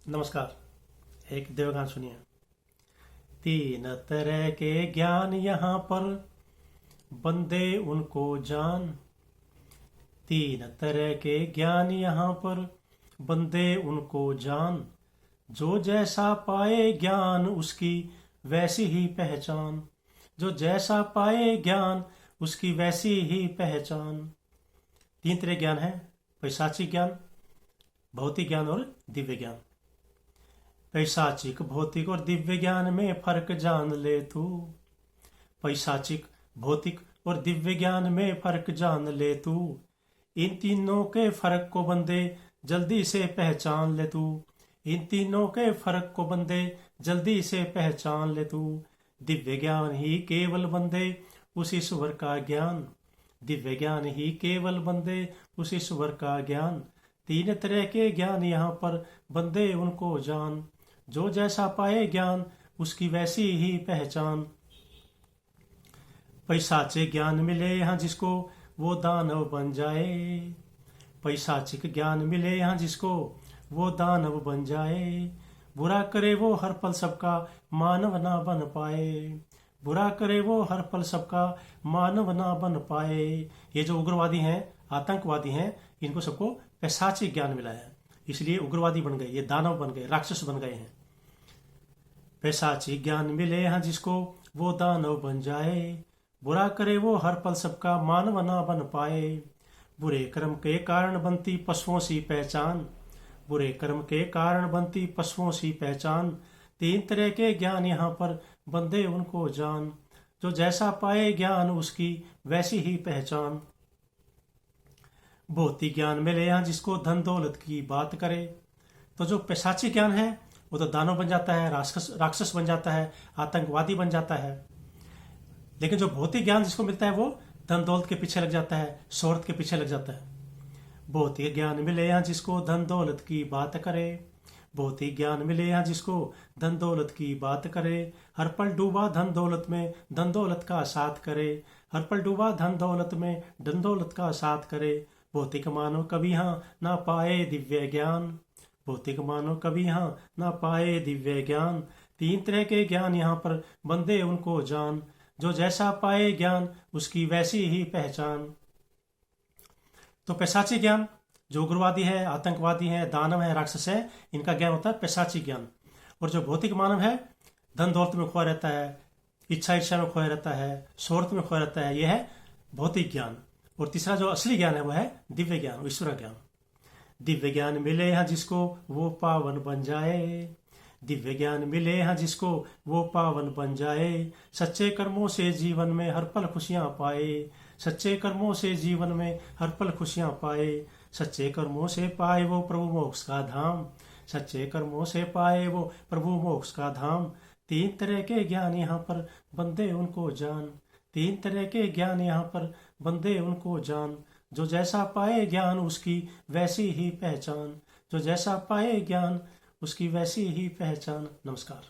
नमस्कार। एक देवगान सुनिए। तीन तरह के ज्ञान यहाँ पर, बंदे उनको जान। तीन तरह के ज्ञान यहाँ पर, बंदे उनको जान। जो जैसा पाए ज्ञान उसकी वैसी ही पहचान। जो जैसा पाए ज्ञान उसकी वैसी ही पहचान। तीन तरह ज्ञान है: पैशाचिक ज्ञान, भौतिक ज्ञान और दिव्य ज्ञान। पैशाचिक, भौतिक और दिव्य ज्ञान में फर्क जान ले तू। पैशाचिक, भौतिक और दिव्य ज्ञान में फर्क जान ले तू। इन तीनों के फर्क को बंदे जल्दी से पहचान ले तू। इन तीनों के फर्क को बंदे जल्दी से पहचान ले तू। दिव्य ज्ञान ही केवल बंदे उस ईश्वर का ज्ञान। दिव्य ज्ञान ही केवल बंदे उस ईश्वर का ज्ञान। तीन तरह के ज्ञान यहाँ पर, बंदे उनको जान। जो जैसा पाए ज्ञान उसकी वैसी ही पहचान। पैशाचिक ज्ञान मिले यहाँ जिसको वो दानव बन जाए। पैशाचिक ज्ञान मिले यहाँ जिसको वो दानव बन जाए। बुरा करे वो हर पल सबका मानव ना बन पाए। बुरा करे वो हर पल सबका मानव ना बन पाए। ये जो उग्रवादी हैं, आतंकवादी हैं, इनको सबको पैशाचिक ज्ञान मिला है, इसलिए उग्रवादी बन गए, ये दानव बन गए, राक्षस बन गए हैं। पैशाचिक ज्ञान मिले यहाँ जिसको वो दानव बन जाए। बुरा करे वो हर पल सबका मानव ना बन पाए। बुरे कर्म के कारण बनती पशुओं सी पहचान। बुरे कर्म के कारण बनती पशुओं सी पहचान। तीन तरह के ज्ञान यहाँ पर, बंदे उनको जान। जो जैसा पाए ज्ञान उसकी वैसी ही पहचान। भौतिक ज्ञान मिले यहाँ जिसको धन दौलत की बात करे। तो जो पैशाचिक ज्ञान है वो तो दानव बन जाता है, राक्षस बन जाता है, आतंकवादी बन जाता है। लेकिन जो भौतिक ज्ञान जिसको मिलता है वो धन दौलत के पीछे लग जाता है, शोहरत के पीछे लग जाता है। भौतिक ज्ञान मिले यहाँ जिसको धन दौलत की बात करे। भौतिक ज्ञान मिले यहाँ जिसको धन दौलत की बात करे। हर पल डूबा धन दौलत में, धन दौलत का साथ करे। हर पल डूबा धन दौलत में, धन दौलत का साथ करे। भौतिक मानव कभी यहाँ ना पाए दिव्य ज्ञान। भौतिक मानव कभी यहाँ ना पाए दिव्य ज्ञान। तीन तरह के ज्ञान यहाँ पर, बंदे उनको जान। जो जैसा पाए ज्ञान उसकी वैसी ही पहचान। तो पैशाचिक ज्ञान, जो उग्रवादी है, आतंकवादी है, दानव है, राक्षस है, इनका ज्ञान होता है पैशाचिक ज्ञान। और जो भौतिक मानव है, धन दौलत में खोया रहता है, इच्छा में खोया रहता है, शोहरत में खोया रहता है, यह है भौतिक ज्ञान। और तीसरा जो असली ज्ञान है वह है दिव्य ज्ञान, ईश्वर ज्ञान। दिव्य ज्ञान मिले यहाँ जिसको वो पावन बन जाए। दिव्य ज्ञान मिले यहाँ जिसको वो पावन बन जाए। सच्चे कर्मों से जीवन में हर पल खुशियां पाए। सच्चे कर्मों से जीवन में हर पल खुशियां पाए। सच्चे कर्मों से पाए वो प्रभु मोक्ष का धाम। सच्चे कर्मों से पाए वो प्रभु मोक्ष का धाम। तीन तरह के ज्ञान यहाँ पर, बंदे उनको जान। तीन तरह के ज्ञान यहाँ पर, बंदे उनको जान। जो जैसा पाए ज्ञान उसकी वैसी ही पहचान। जो जैसा पाए ज्ञान उसकी वैसी ही पहचान। नमस्कार।